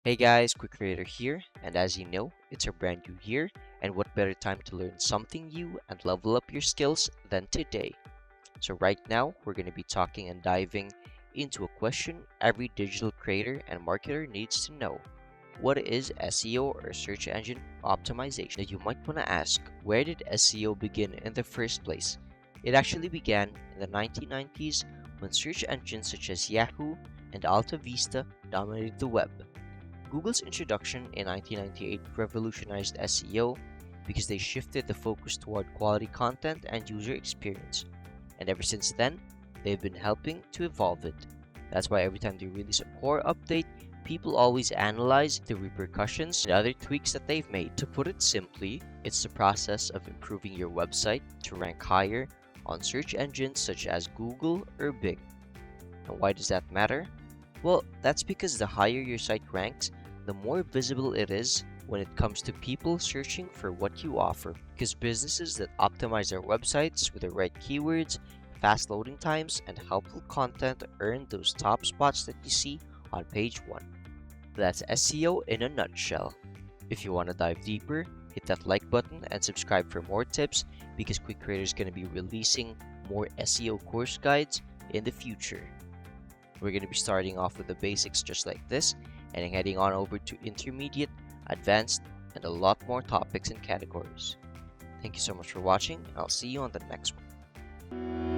Hey guys, Quick Creator here, and as you know, it's a brand new year, and what better time to learn something new and level up your skills than today? So, right now, we're going to be talking and diving into a question every digital creator and marketer needs to know. What is SEO or search engine optimization? Now, you might want to ask, where did SEO begin in the first place? It actually began in the 1990s when search engines such as Yahoo and Alta Vista dominated the web. Google's introduction in 1998 revolutionized SEO because they shifted the focus toward quality content and user experience, and ever since then, they've been helping to evolve it. That's why every time they release a core update, people always analyze the repercussions and other tweaks that they've made. To put it simply, it's the process of improving your website to rank higher on search engines such as Google or Bing. And why does that matter? Well, that's because the higher your site ranks, the more visible it is when it comes to people searching for what you offer. Because businesses that optimize their websites with the right keywords, fast loading times, and helpful content earn those top spots that you see on page 1. That's SEO in a nutshell. If you want to dive deeper, hit that like button and subscribe for more tips because Quick Creator is going to be releasing more SEO course guides in the future. We're going to be starting off with the basics just like this and heading on over to intermediate, advanced, and a lot more topics and categories. Thank you so much for watching, and I'll see you on the next one.